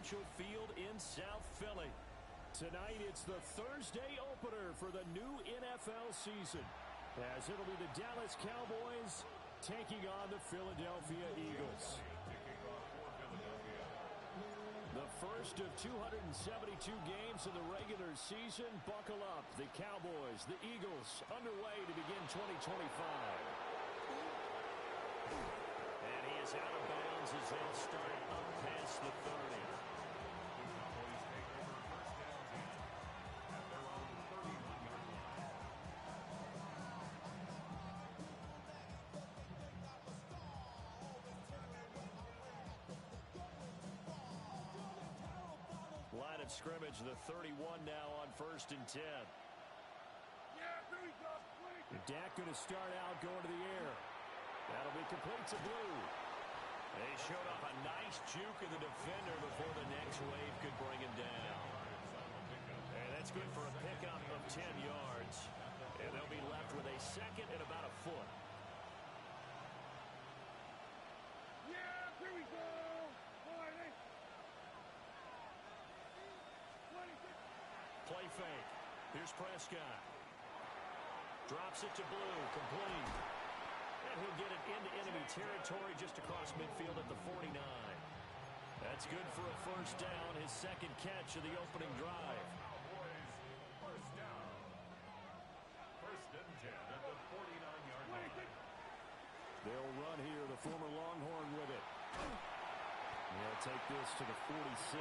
Financial Field in South Philly. Tonight, it's the Thursday opener for the new NFL season, as it'll be the Dallas Cowboys taking on the Philadelphia Eagles. The first of 272 games in the regular season. Buckle up. The Cowboys, the Eagles, underway to begin 2025. And he is out of bounds as they'll start up past the 30. Line of scrimmage, the 31 now on 1st and 10. Yeah, there we go. Dak going to start out going to the air. That'll be complete to Blue. They showed up a nice juke of the defender before the next wave could bring him down. And that's good for a pickup of 10 yards. And they'll be left with a second and about a foot. Yeah, here we go. Play fake. Here's Prescott. Drops it to Blue. Complete. And he'll get it into enemy territory just across midfield at the 49. That's good for a first down, his second catch of the opening drive. First down. 1st and 10 at the 49-yard line. They'll run here, the former Longhorn with it. They'll take this to the 46.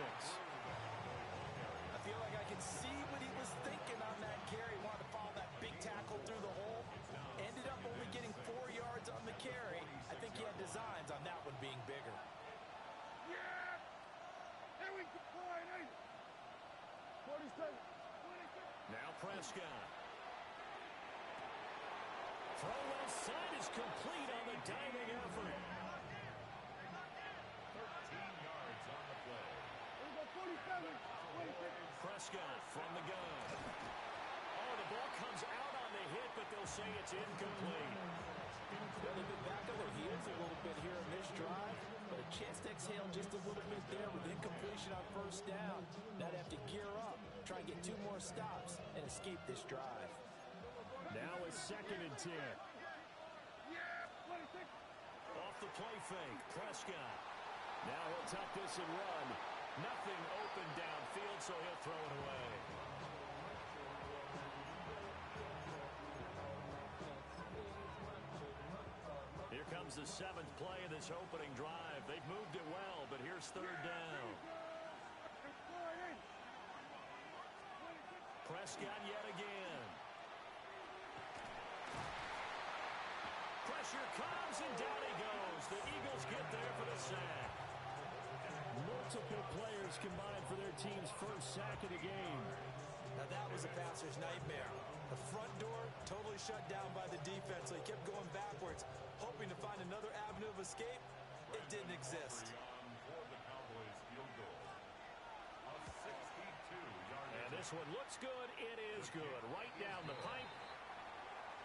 I feel like I can see what he was thinking on that carry. Wanted to follow that big tackle through the hole. Ended up only getting 4 yards on the carry. I think he had designs on that one being bigger. Yeah! Here we go. 47. Now Prescott. Throw left side is complete on the diving effort. 13 yards on the play. 47. Prescott from the gun. Oh, the ball comes out on the hit, but they'll say it's incomplete. Well, they've been back on their heels a little bit here in this drive, but a chance to exhale just a little bit there with incompletion on first down. Now they have to gear up, try and get 2 more stops, and escape this drive. Now a 2nd and 10. Yeah, 26. Off the play fake, Prescott. Now he'll tuck this and run. Nothing open downfield, so he'll throw it away. Here comes the 7th play of this opening drive. They've moved it well, but here's 3rd down. Prescott yet again. Pressure comes, and down he goes. The Eagles get there for the sack. Multiple players combined for their team's first sack of the game. Now that was a passer's nightmare. The front door totally shut down by the defense, so he kept going backwards, hoping to find another avenue of escape. It didn't exist. For the Cowboys field goal. A 62-yard. And this one looks good. It is good. Right down the pipe.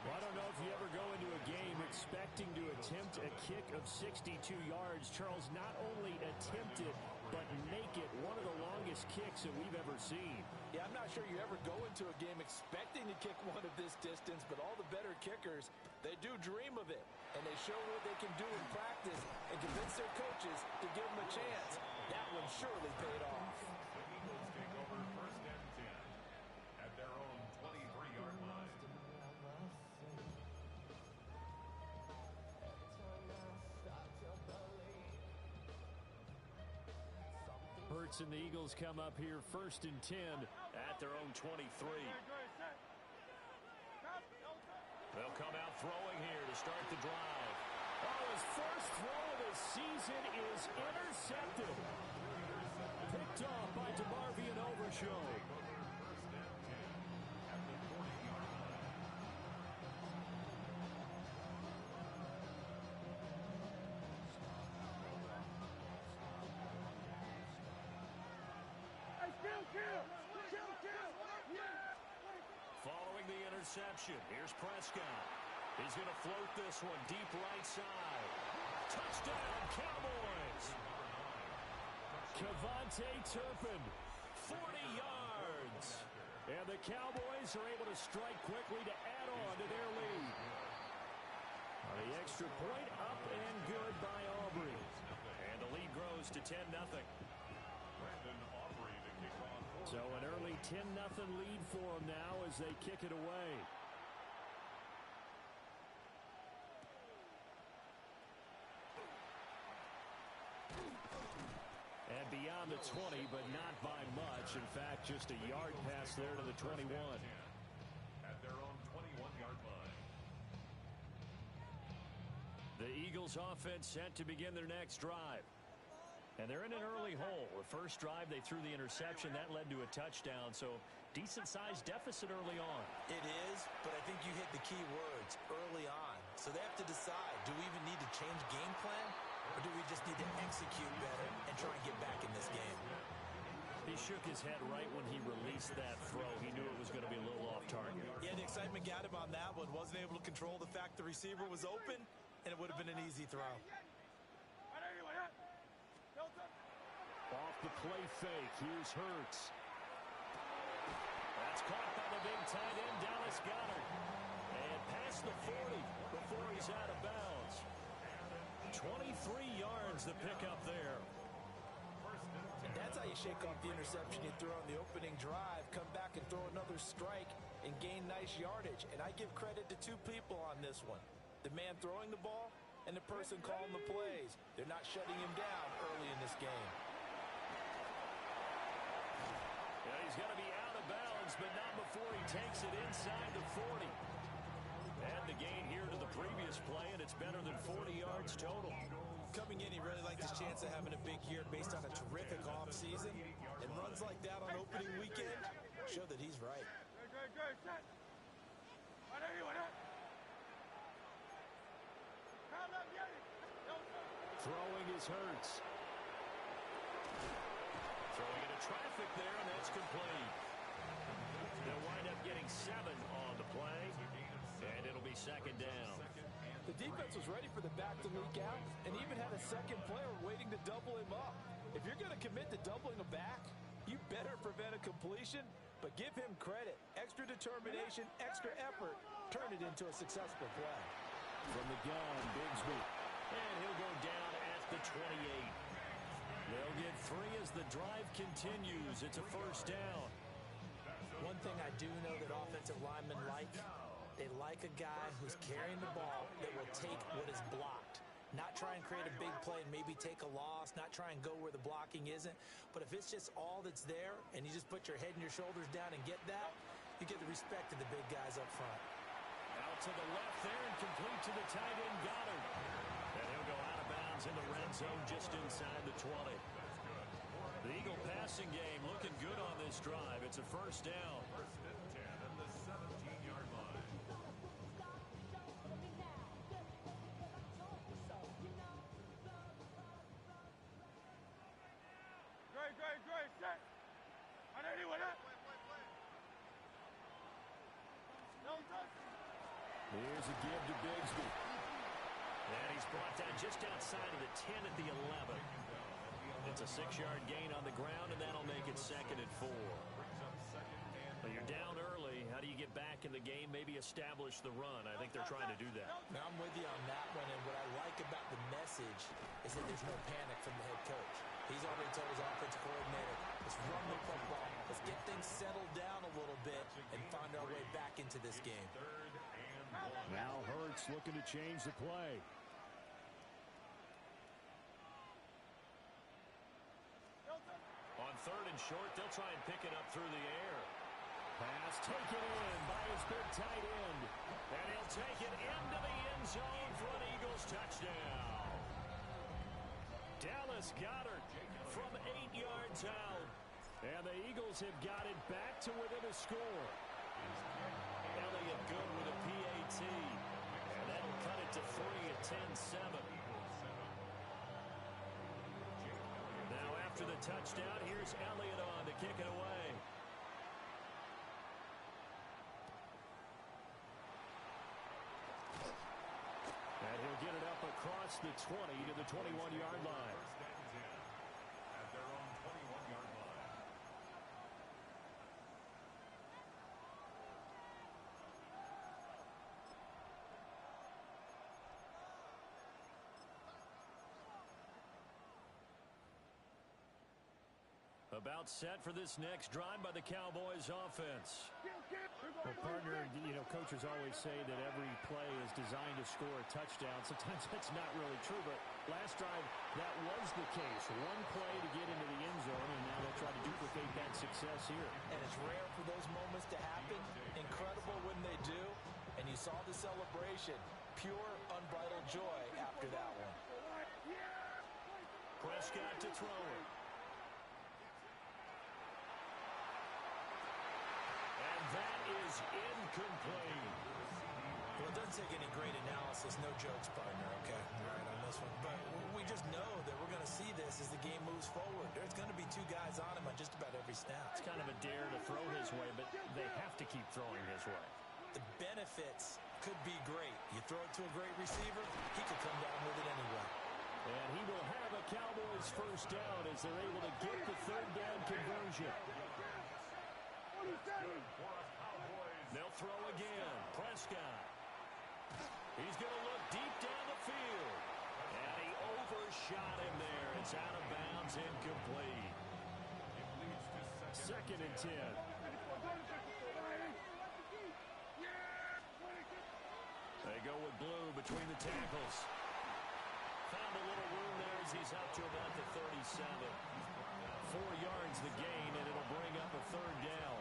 Well, I don't know if you ever go into a game expecting to attempt a kick of 62 yards. Charles, not only attempt it, but make it one of the longest kicks that we've ever seen. Yeah, I'm not sure you ever go into a game expecting to kick one of this distance, but all the better kickers, they do dream of it. And they show what they can do in practice and convince their coaches to give them a chance. That one surely paid off. The Eagles take over 1st and 10 at their own 23-yard line. Hurts and the Eagles come up here 1st and 10 at their own 23. They'll come out throwing here to start the drive. Oh, his first throw of the season is intercepted. Picked off by DeMarvion Overshow. Following the interception, here's Prescott. He's going to float this one deep right side. Touchdown, Cowboys! Cavante Turpin, 40 yards. And the Cowboys are able to strike quickly to add on to their lead. The extra point up and good by Aubrey. And the lead grows to 10-0. So an early 10-0 lead for them now as they kick it away. And beyond the 20, but not by much. In fact, just a yard pass there to the 21. At their own 21-yard line. The Eagles offense set to begin their next drive. And they're in an early hole. The first drive, they threw the interception. That led to a touchdown. So decent-sized deficit early on. It is, but I think you hit the key words, early on. So they have to decide, do we even need to change game plan? Or do we just need to execute better and try and get back in this game? He shook his head right when he released that throw. He knew it was going to be a little off target. Yeah, the excitement got him on that one. Wasn't able to control the fact the receiver was open, and it would have been an easy throw. Off the play fake. Here's Hurts. That's caught by the big tight end, Dallas Goedert. And past the 40 before he's out of bounds. 23 yards the pickup there. And that's how you shake off the interception you threw on the opening drive, come back and throw another strike and gain nice yardage. And I give credit to two people on this one. The man throwing the ball and the person calling the plays. They're not shutting him down early in this game. Yeah, he's going to be out of bounds, but not before he takes it inside the 40. And the gain here to the previous play, and it's better than 40 yards total. Coming in, he really liked his chance of having a big year based on a terrific offseason. And runs like that on opening weekend show that he's right. Throwing is Hurts. Throwing into traffic there, and that's complete. They'll wind up getting 7 on the play, and it'll be second down. The defense was ready for the back to leak out and even had a second player waiting to double him up. If you're going to commit to doubling a back, you better prevent a completion, but give him credit. Extra determination, extra effort, turn it into a successful play. From the gun, Bigsby. And he'll go down at the 28. They'll get 3 as the drive continues. It's a first down. One thing I do know that offensive linemen like, they like a guy who's carrying the ball that will take what is blocked. Not try and create a big play and maybe take a loss, not try and go where the blocking isn't. But if it's just all that's there and you just put your head and your shoulders down and get that, you get the respect of the big guys up front. Out to the left there and complete to the tight end, Goddard. And he'll go out of bounds in the red zone just inside the 20. The Eagle passing game looking good on this drive. It's a first down. First and 10 at the 17-yard line. Great, set. Here's a give to Bigsby. And he's brought down just outside of the 10 at the 11. It's a 6-yard gain on the ground, and that'll make it second and 4. Well, you're down early. How do you get back in the game? Maybe establish the run. I think they're trying to do that. Now, I'm with you on that one, and what I like about the message is that there's no panic from the head coach. He's already told his offensive coordinator, let's run the football. Let's get things settled down a little bit and find our way back into this game. Now Hurts looking to change the play. On 3rd and short, they'll try and pick it up through the air. Pass taken in by his big tight end. And he'll take it into the end zone for an Eagles touchdown. Dallas Goedert from 8 yards out. And the Eagles have got it back to within a score. Elliott good with a PAT. And that'll cut it to 3 at 10-7. Now after the touchdown, here's Elliott on to kick it away. And he'll get it up across the 20 to the 21-yard line. At their own About set for this next drive by the Cowboys offense. Well, partner, coaches always say that every play is designed to score a touchdown. Sometimes that's not really true, but last drive, that was the case. One play to get into the end zone, and now they'll try to duplicate that success here. And it's rare for those moments to happen. Incredible when they do. And you saw the celebration. Pure, unbridled joy after that one. Prescott to throw it. And that is incomplete. Well, it doesn't take any great analysis. No jokes, partner, okay? All right, on this one. But we just know that we're going to see this as the game moves forward. There's going to be two guys on him on just about every snap. It's kind of a dare to throw his way, but they have to keep throwing his way. The benefits could be great. You throw it to a great receiver, he could come down with it anyway. And he will have a Cowboys first down as they're able to get the third down conversion. They'll throw again. Prescott. He's going to look deep down the field. And he overshot him there. It's out of bounds, incomplete. Second and 10. They go with Blue between the tackles. Found a little room there as he's up to about the 37. 4 yards the gain, and it'll bring up a third down.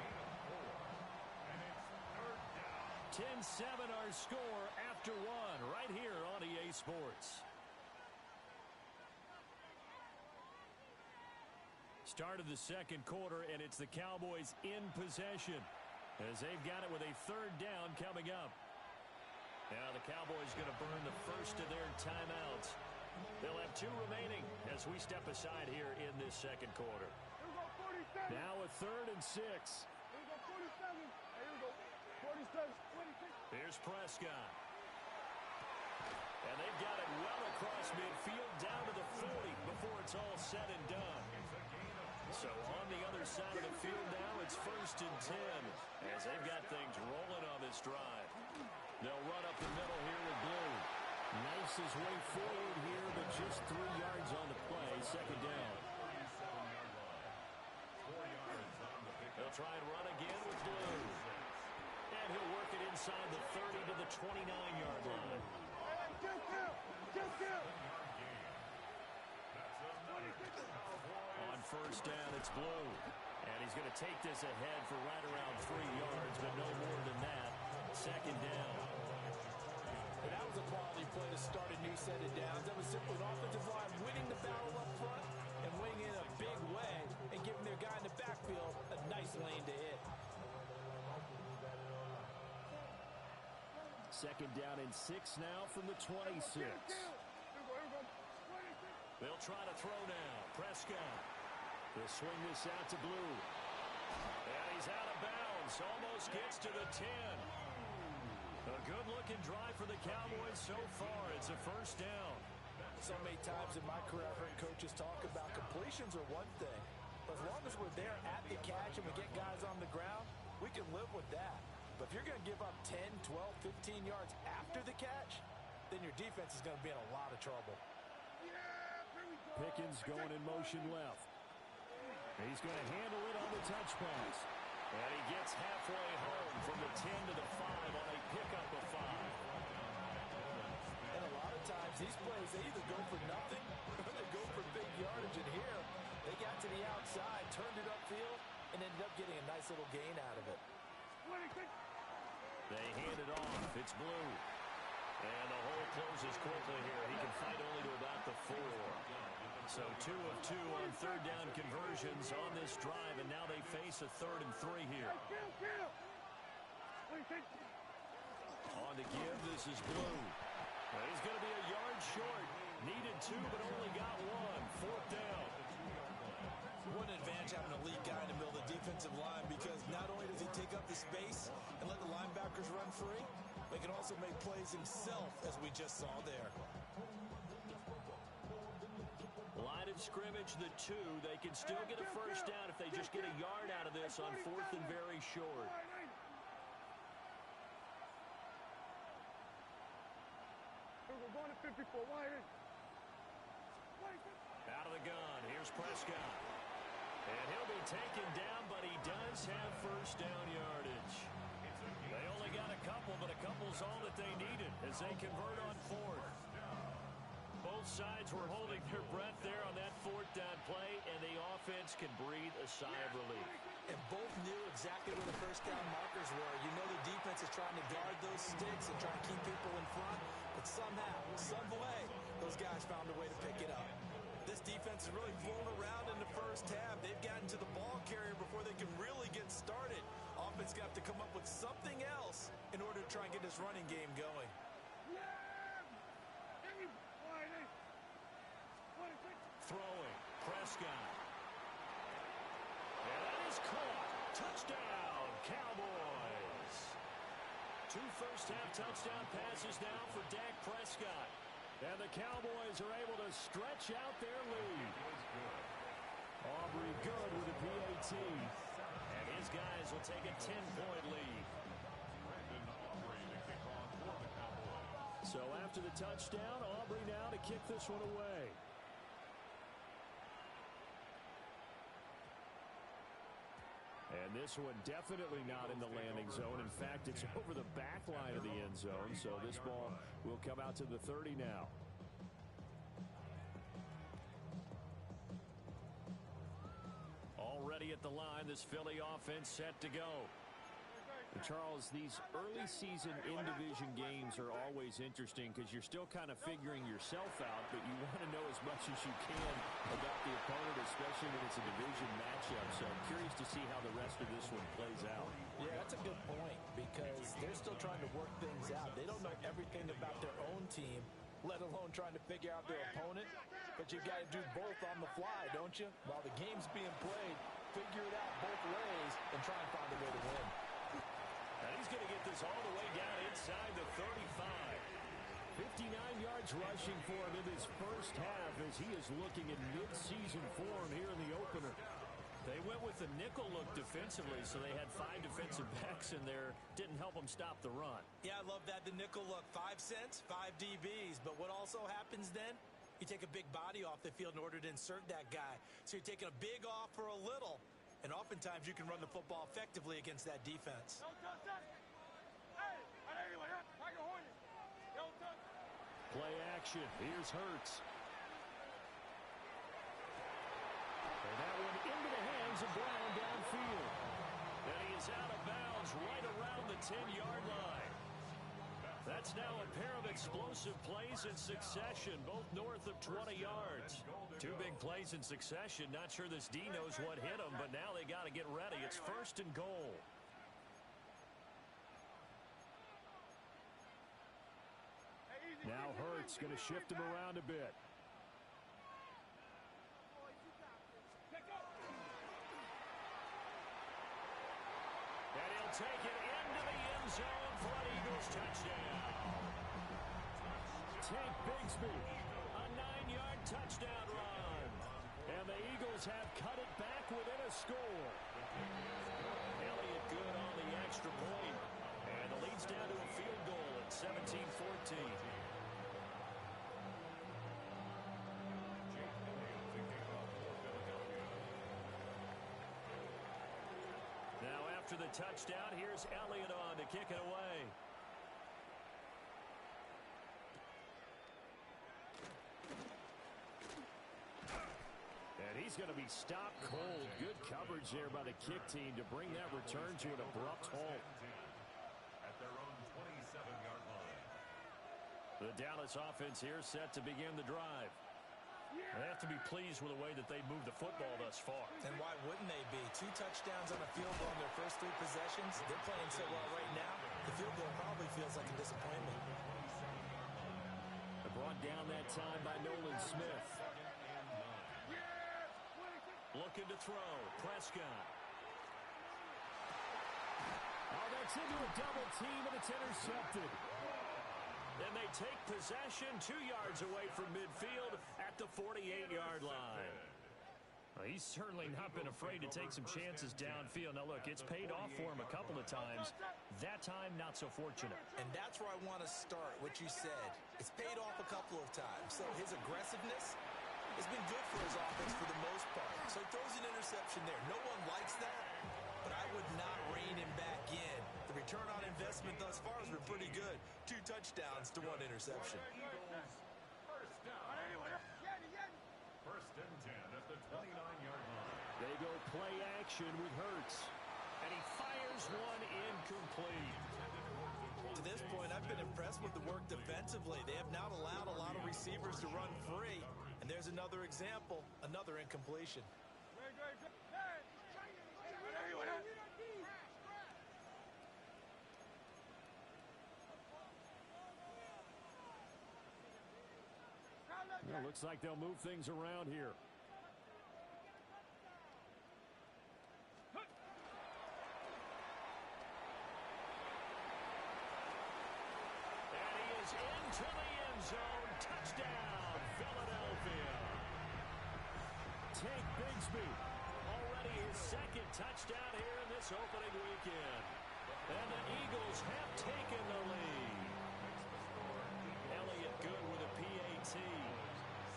10-7 our score after one right here on EA Sports. Start of the second quarter, and it's the Cowboys in possession as they've got it with a third down coming up. Now the Cowboys going to burn the first of their timeouts. They'll have 2 remaining as we step aside here in this second quarter. Now a 3rd and 6. Here's Prescott. And they've got it well across midfield down to the 40 before it's all said and done. So on the other side of the field now, it's 1st and 10 as they've got things rolling on this drive. They'll run up the middle here with Blue. Knifes his way forward here, but just 3 yards on the play. Second down. They'll try and run again with Blue. And he'll work it inside the 30 to the 29-yard line. On first down, it's Blue. And he's going to take this ahead for right around 3 yards, but no more than that. Second down. And that was a quality play to start a new set of downs. That was simply an offensive line winning the battle up front and winning in a big way and giving their guy in the backfield a nice lane to hit. Second down and 6 now from the 26. They'll try to throw now. Prescott. They'll swing this out to Blue. And he's out of bounds. Almost gets to the 10. A good-looking drive for the Cowboys so far. It's a first down. So many times in my career, I've heard coaches talk about completions are one thing. But as long as we're there at the catch and we get guys on the ground, we can live with that. But if you're going to give up 10, 12, 15 yards after the catch, then your defense is going to be in a lot of trouble. Pickens going in motion left. He's going to handle it on the touch pass. And he gets halfway home from the 10 to the 5 on a pickup of 5. And a lot of times, these plays, they either go for nothing or they go for big yardage. And here, they got to the outside, turned it upfield, and ended up getting a nice little gain out of it. They hand it off. It's Blue. And the hole closes quickly here. He can fight only to about the 4. So 2 of 2 on third down conversions on this drive, and now they face a 3rd and 3 here. On the give, this is Blue. Well, he's going to be a yard short. Needed 2, but only got 1. 4th down. What an advantage having a elite guy in the middle of the defensive line, because not only does he take up the space and let the linebackers run free, but he can also make plays himself, as we just saw there. Line of scrimmage, the 2. They can still get a first down if they just get a yard out of this on 4th and very short. Out of the gun. Here's Prescott. And he'll be taken down, but he does have first down yardage. They only got a couple, but a couple's all that they needed as they convert on fourth. Both sides were holding their breath there on that fourth down play, and the offense can breathe a sigh of relief. And both knew exactly where the first down markers were. You know the defense is trying to guard those sticks and try to keep people in front, but somehow, some way, those guys found a way to pick it up. This defense is really flown around in the first half. They've gotten to the ball carrier before they can really get started. Offense got to come up with something else in order to try and get this running game going. Throwing, Prescott. And that is caught. Touchdown, Cowboys. 2 first-half touchdown passes now for Dak Prescott. And the Cowboys are able to stretch out their lead. Aubrey good with a PAT. And his guys will take a 10-point lead. So after the touchdown, Aubrey now to kick this one away. And this one definitely not in the landing zone. In fact, it's over the back line of the end zone. So this ball will come out to the 30 now. Already at the line, this Philly offense set to go. And Charles, these early season in-division games are always interesting because you're still kind of figuring yourself out, but you want to know as much as you can about the opponent, especially when it's a division matchup. So I'm curious to see how the rest of this one plays out. Yeah, that's a good point because they're still trying to work things out. They don't know everything about their own team, let alone trying to figure out their opponent. But you got to do both on the fly, don't you? While the game's being played, figure it out both ways and try and find a way to win. And he's going to get this all the way down inside the 35. 59 yards rushing for him in this first half as he is looking in mid-season form here in the opener. They went with the nickel look defensively, so they had 5 defensive backs in there. Didn't help them stop the run. Yeah, I love that, the nickel look. 5 cents, 5 DBs. But what also happens then? You take a big body off the field in order to insert that guy. So you're taking a big off for a little. And oftentimes you can run the football effectively against that defense. Play action. Here's Hurts. And that one into the hands of Brown downfield. And he is out of bounds right around the 10-yard line. That's now a pair of explosive plays in succession, both north of 20 yards. 2 big plays in succession. Not sure this D knows what hit him, but now they got to get ready. It's 1st and goal. Now Hurts going to shift him around a bit. And he'll take it into the end zone for an Eagles touchdown. Tank Bigsby, a 9-yard touchdown run. And the Eagles have cut it back within a score. Elliott good on the extra point. And the lead's down to a field goal at 17-14. Now after the touchdown, here's Elliott on to kick it away. And he's going to be stopped cold. Good coverage there by the kick team to bring that return to an abrupt halt. At their own 27-yard line. The Dallas offense here set to begin the drive. They have to be pleased with the way that they moved the football thus far. And why wouldn't they be? 2 touchdowns on the field goal in their first 3 possessions. They're playing so well right now, the field goal probably feels like a disappointment. They're brought down that time by Nolan Smith. Looking to throw. Prescott. Oh, that's into a double team, and it's intercepted. And they take possession 2 yards away from midfield at the 48-yard line. Well, he's certainly not been afraid to take some chances downfield. Now, look, it's paid off for him a couple of times. That time, not so fortunate. And that's where I want to start, what you said. It's paid off a couple of times. So his aggressiveness has been good for his offense for the most part. So he throws an interception there. No one likes that, but I would not rein him back in. The return on investment thus far has been pretty good. 2 touchdowns to 1 interception. Eagles, first down. First and 10 at the 29-yard line. They go play action with Hurts. And he fires one incomplete. To this point, I've been impressed with the work defensively. They have not allowed a lot of receivers to run free. And there's another example, another incompletion. Well, looks like they'll move things around here. And he is into the end zone. Touchdown, Philadelphia. Tank Bigsby, already his 2nd touchdown here in this opening weekend. And the Eagles have taken the lead. Elliott good with a PAT.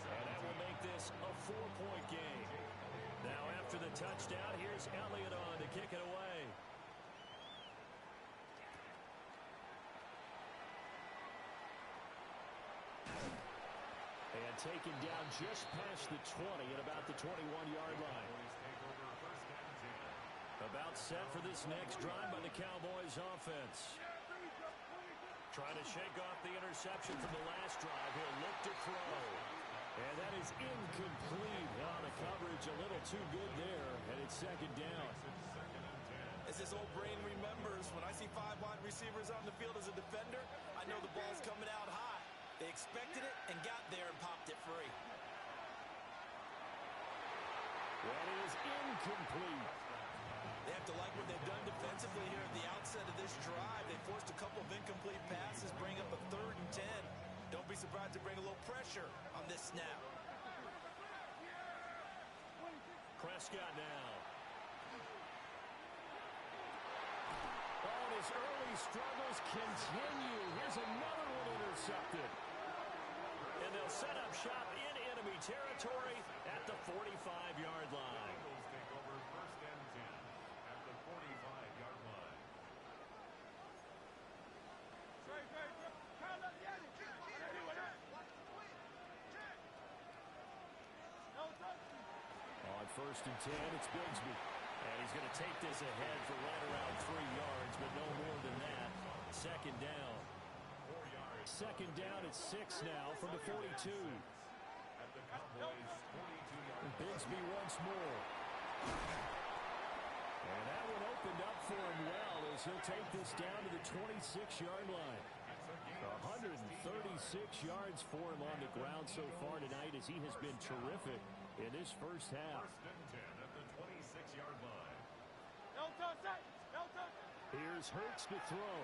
And that will make this a 4-point game. Now after the touchdown, here's Elliott on to kick it away. And taken down just past the 20 at about the 21-yard line. About set for this next drive by the Cowboys offense. Trying to shake off the interception from the last drive. He'll look to throw. And that is incomplete. On the coverage, a little too good there. And it's 2nd down. As his old brain remembers, when I see 5 wide receivers on the field as a defender, I know the ball's coming out high. They expected it and got there and popped it free. That is incomplete. They have to like what they've done defensively here at the outset of this drive. They forced a couple of incomplete passes, bring up a 3rd and 10. Don't be surprised to bring a little pressure on this snap. Prescott now. Oh, and his early struggles continue. Here's another one intercepted. And they'll set up shop in enemy territory at the 45-yard line. Eagles take over first and 10 at the 45-yard line. On first and 10, it's Bigsby. And he's going to take this ahead for right around 3 yards, but no more than that. 2nd down. 4 yards. 2nd down at 6 now from the 42. At the Cowboys' 42-yard line. Bigsby once more. And that one opened up for him well as he'll take this down to the 26-yard line. 136 yards for him on the ground so far tonight as he has been terrific in this first half. First and 10 at the 26-yard line. Here's Hurts to throw.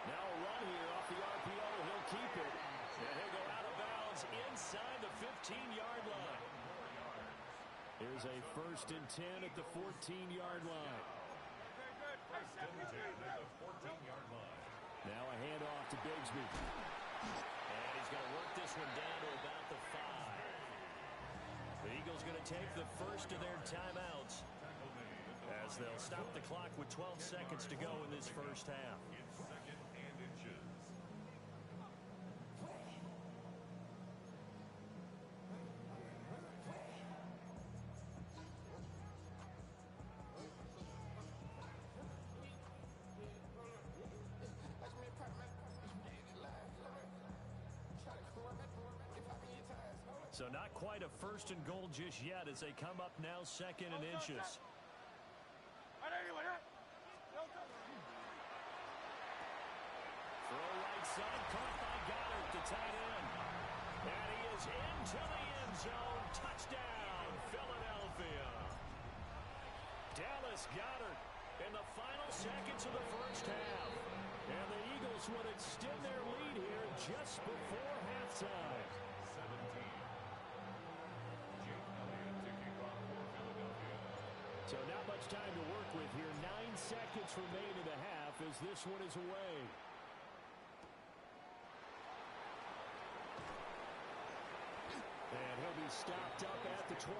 Now a run here off the RPO. He'll keep it. And he'll go out of bounds inside the 15-yard line. Here's a first and 10 at the 14-yard line. First and 10 at the 14-yard line. Now a handoff to Bigsby. And he's going to work this one down to about the 5. The Eagles going to take the first of their timeouts as they'll stop the clock with 12 seconds to go in this first half. It's 2nd and inches. So not quite a first and goal just yet as they come up now 2nd and inches. Throw right side, caught by Goddard, the tight end. And he is into the end zone. Touchdown, Philadelphia. Dallas Goddard in the final seconds of the first half. And the Eagles would extend their lead here just before halftime. 17. Jake Elliott to kick off for Philadelphia. So not much time to work with here. 9 seconds remain in the half as this one is away. And he'll be stopped up at the 25.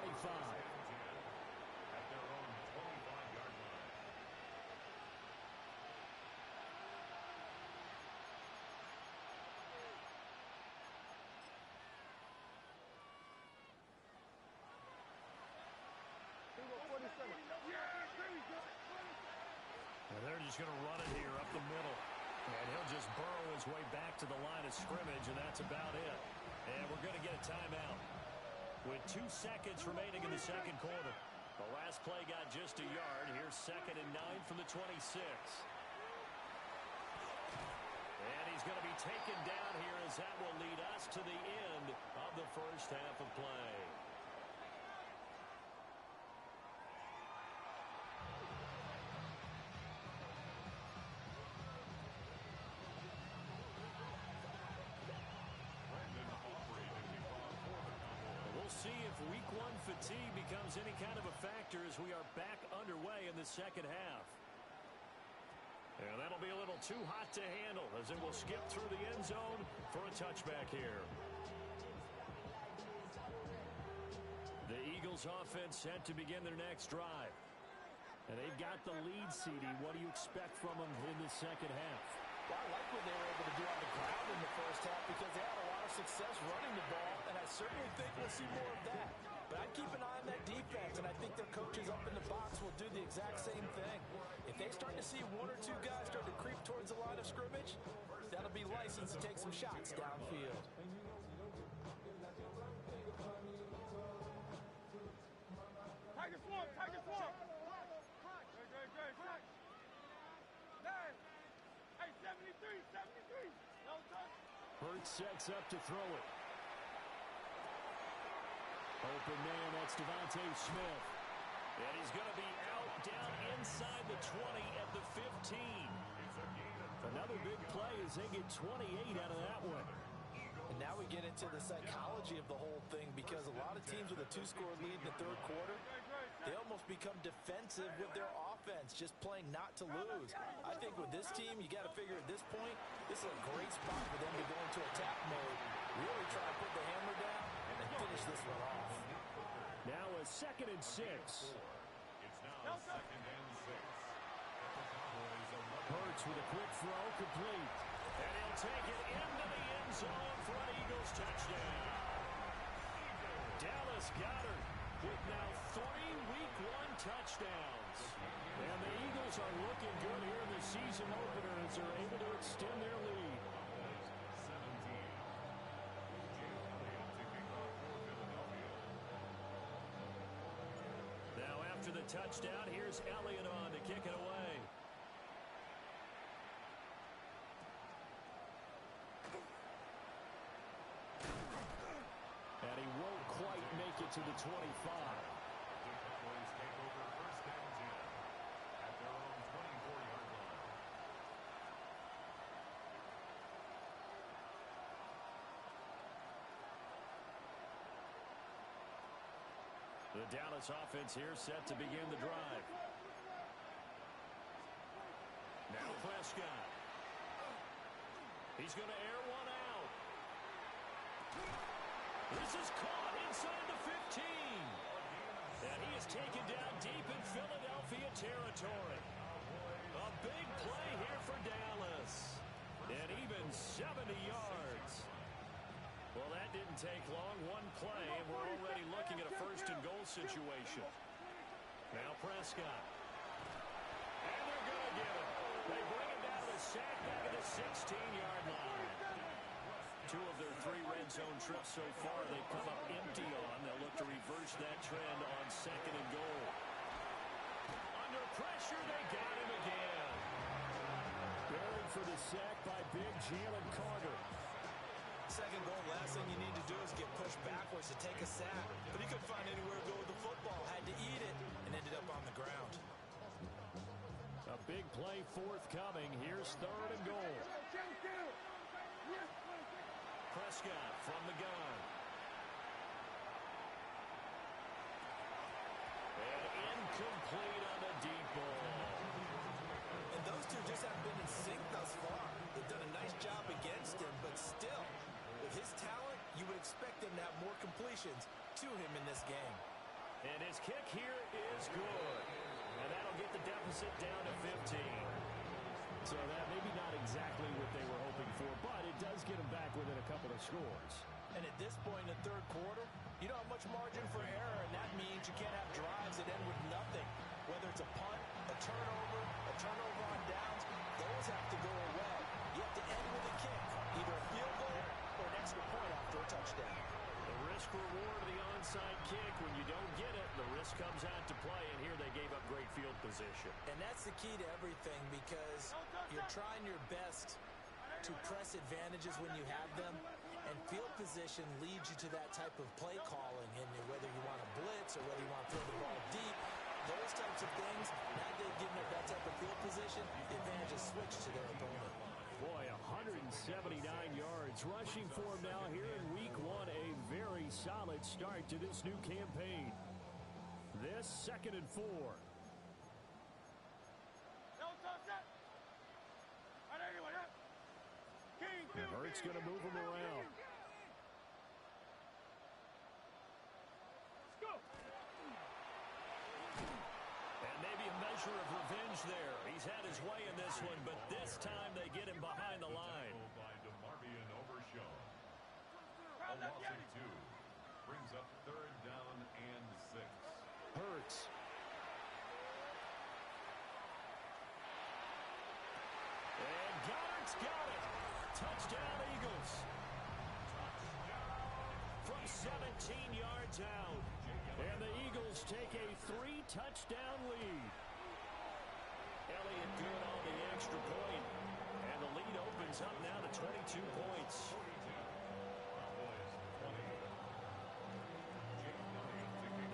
And they're just going to run it here up the middle. And he'll just burrow his way back to the line of scrimmage, and that's about it. And we're going to get a timeout. With 2 seconds remaining in the second quarter. The last play got just a yard. Here's 2nd and 9 from the 26. And he's going to be taken down here as that will lead us to the end of the first half of play. See if week 1 fatigue becomes any kind of a factor as we are back underway in the second half. And that'll be a little too hot to handle as it will skip through the end zone for a touchback here. The Eagles offense set to begin their next drive. And they've got the lead, CD. What do you expect from them in the second half? Well, I like what they were able to do on the ground in the first half because they had a lot of success running the ball, and I certainly think we'll see more of that. But I'd keep an eye on that defense, and I think their coaches up in the box will do the exact same thing. If they start to see 1 or 2 guys start to creep towards the line of scrimmage, that'll be license to take some shots downfield. Tiger swamp, Tiger swamp. Great. Nice. Hey, 73. No touch. Hurts sets up to throw it. Open man, that's Devontae Smith. And he's going to be out down inside the 20 at the 15. Another big play as they get 28 out of that one. And now we get into the psychology of the whole thing because a lot of teams with a 2-score lead in the third quarter, they almost become defensive with their offense, just playing not to lose. I think with this team, you got to figure at this point, this is a great spot for them to go into attack mode, really try to put the hammer down, and finish this one off. Now a 2nd and 6. It's now 2nd and 6. Hurts with a quick throw, complete. And he'll take it into the end zone for an Eagles touchdown. Dallas Goedert with now 3 Week 1 touchdowns. And the Eagles are looking good here in the season opener as they're able to extend their lead. 17. Now after the touchdown, here's Elliott on to kick it away. And he won't quite make it to the 25. Take over 1st and 10 at their own 24-yard line. The Dallas offense here set to begin the drive. Now Prescott. He's going to air one out. This is caught inside the 15. And he is taken down deep in Philadelphia territory. A big play here for Dallas. And even 70 yards. Well, that didn't take long. One play, and we're already looking at a 1st and goal situation. Now Prescott. And they're going to get him. They bring him down to the sack back at the 16-yard line. 2 of their 3 red zone trips so far they've come up empty on. They'll look to reverse that trend on 2nd and goal. Under pressure, they got him again. Buried for the sack by big Jalen Carter. 2nd goal, last thing you need to do is get pushed backwards to take a sack. But he couldn't find anywhere to go with the football, had to eat it, and ended up on the ground. A big play forthcoming. Here's 3rd and goal. Prescott from the gun. And incomplete on the deep ball. And those two just haven't been in sync thus far. They've done a nice job against him, but still, with his talent, you would expect them to have more completions to him in this game. And his kick here is good. And that'll get the deficit down to 15. So that maybe not exactly what they were hoping for, but it does get them back within a couple of scores. And at this point in the third quarter, you don't have much margin for error, and that means you can't have drives that end with nothing. extra point after a touchdown. The risk reward of the onside kick. When you don't get it, the risk comes out to play, and here they gave up great field position. And that's the key to everything, because you're trying your best to press advantages when you have them, and field position leads you to that type of play calling, and whether you want to blitz or whether you want to throw the ball deep, those types of things, now they've given up that type of field position, the advantage is switched to their opponent. Boy, 179 yards rushing for him now here in week one. A very solid start to this new campaign. This 2nd and 4. And Hurts going to move him around. And maybe a measure of revenge there. He's had his way in this one, but this time they get him behind the line. By DeMarvion overshown. A loss of 2 brings up 3rd down and 6. Hurts. And Goddard's got it. Touchdown, Eagles. From 17 yards out. And the Eagles take a 3-touchdown lead. Elliott good on the extra point. And the lead opens up now to 22 points.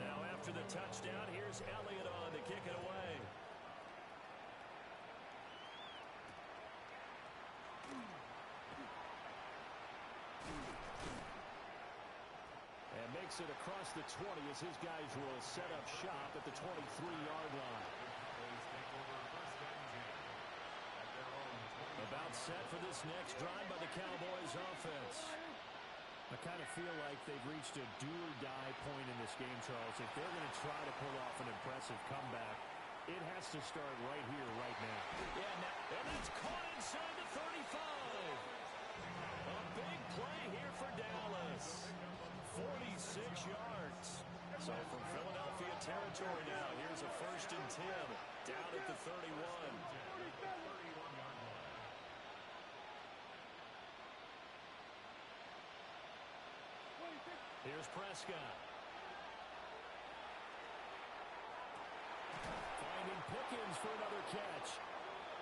Now after the touchdown, here's Elliott on to kick it away. And makes it across the 20 as his guys will set up shop at the 23-yard line. About set for this next drive by the Cowboys offense. I kind of feel like they've reached a do-or-die point in this game, Charles. If they're going to try to pull off an impressive comeback, it has to start right here, right now. Yeah, and it's caught inside the 35. A big play here for Dallas. 46 yards. So from Philadelphia territory now, here's a 1st and 10 down at the 31. Here's Prescott. Finding Pickens for another catch.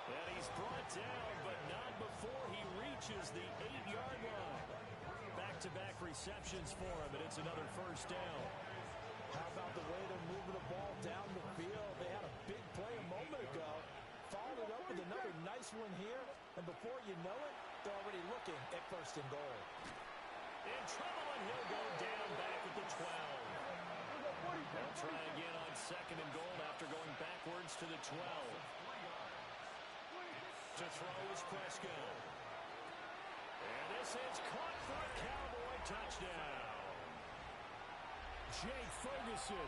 And he's brought down, but not before he reaches the 8-yard line. Back-to-back receptions for him, and it's another 1st down. How about the way they're moving the ball down the field? They had a big play a moment ago. Followed it up with another nice one here, and before you know it, they're already looking at 1st and goal. In trouble, and he'll go down back at the 12. They'll try again on 2nd and goal after going backwards to the 12. To throw is Prescott. And this is caught for a Cowboy touchdown. Jake Ferguson.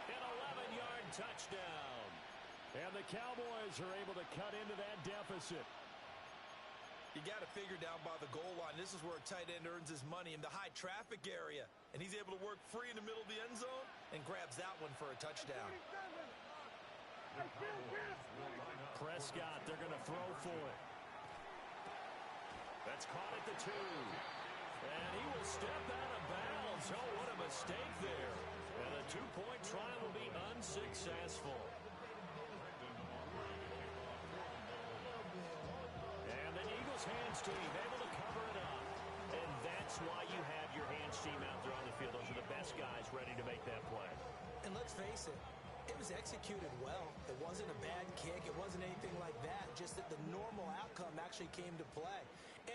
An 11-yard touchdown. And the Cowboys are able to cut into that deficit. You got to figure down by the goal line. This is where a tight end earns his money, in the high traffic area. And he's able to work free in the middle of the end zone and grabs that one for a touchdown. Prescott, they're going to throw for it. That's caught at the 2. And he will step out of bounds. Oh, what a mistake there. And a 2-point try will be unsuccessful. And the Eagles hands team able to cover it up. And that's why you have your hands team out there on the field. Those are the best guys ready to make that play. And let's face it, it was executed well. It wasn't a bad kick. It wasn't anything like that. Just that the normal outcome actually came to play.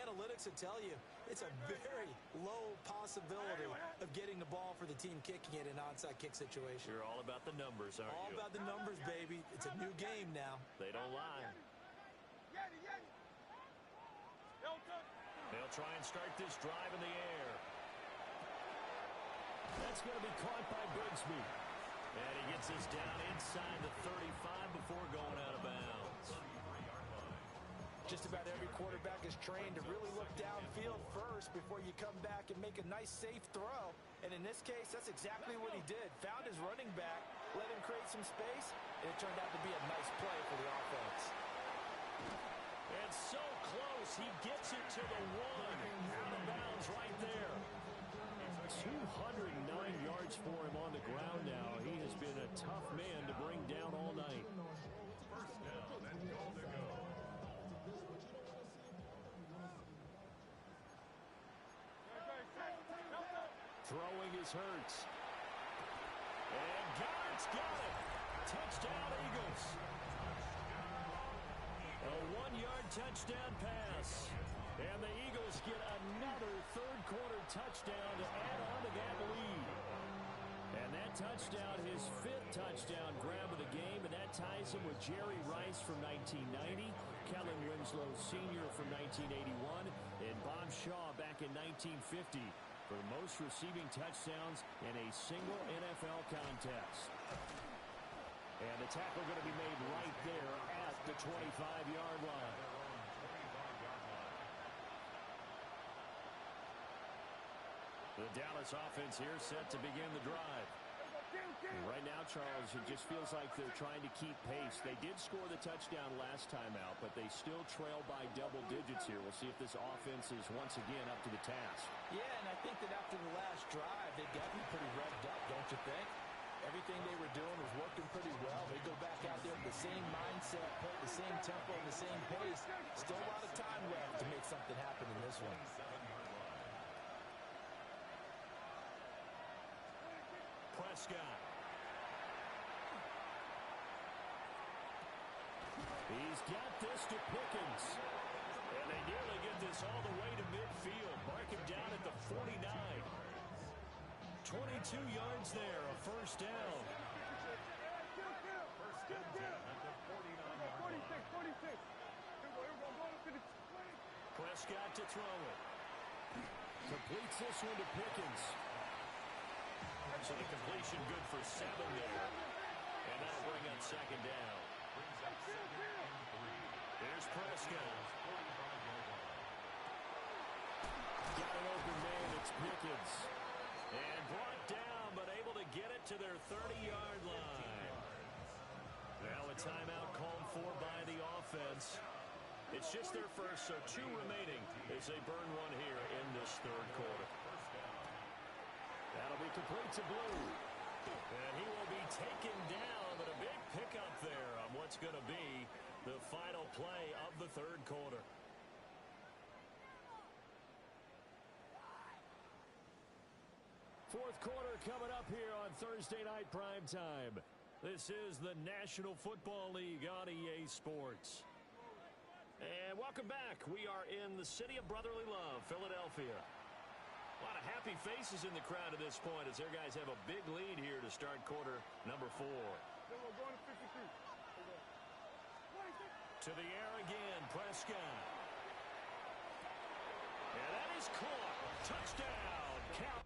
Analytics would tell you it's a very low possibility of getting the ball for the team kicking it in an onside kick situation. You're all about the numbers, aren't all you? All about the numbers, baby. It's a new game now. They don't lie. They'll try and start this drive in the air. That's going to be caught by Bigsby. And he gets this down inside the 35 before going out of bounds. Just about every quarterback is trained to really look downfield first before you come back and make a nice, safe throw. And in this case, that's exactly what he did. Found his running back, let him create some space, and it turned out to be a nice play for the offense. And so close. He gets it to the one. Out of bounds right there. 209 yards for him on the ground now. He has been a tough man to bring down all night. First down and goal to go. Throwing is Hurts. And Goddard's got it. Touchdown, Eagles. A 1-yard touchdown pass. And the Eagles get another third-quarter touchdown to add on to that lead. And that touchdown, his 5th touchdown grab of the game, and that ties him with Jerry Rice from 1990, Kellen Winslow Sr. from 1981, and Bob Shaw back in 1950 for most receiving touchdowns in a single NFL contest. And the tackle going to be made right there at the 25-yard line. The Dallas offense here set to begin the drive. Right now, Charles, it just feels like they're trying to keep pace. They did score the touchdown last time out, but they still trail by double digits here. We'll see if this offense is once again up to the task. Yeah, and I think that after the last drive, they got to be pretty revved up, don't you think? Everything they were doing was working pretty well. They go back out there with the same mindset, play the same tempo, and the same pace. Still a lot of time left to make something happen in this one. Prescott. He's got this to Pickens. And they nearly get this all the way to midfield. Mark him down at the 49. 22 yards there, a first down. First and 10 at the 49-yard line. Prescott to throw it. Completes this one to Pickens. So the completion good for 7 there. And that'll bring up second down. Brings up second and 3. Here's Prescott. 45-yard line. Got an open man, it's Pickens. And brought down, but able to get it to their 30-yard line. Now a timeout called for by the offense. It's just their first, so 2 remaining as they burn one here in this third quarter. That'll be complete to Blue. And he will be taken down, but a big pickup there on what's going to be the final play of the third quarter. Fourth quarter coming up here on Thursday night primetime. This is the National Football League on EA Sports. And welcome back. We are in the city of brotherly love, Philadelphia. A lot of happy faces in the crowd at this point as their guys have a big lead here to start quarter number 4. To the air again, Prescott. And that is caught. Touchdown. Count.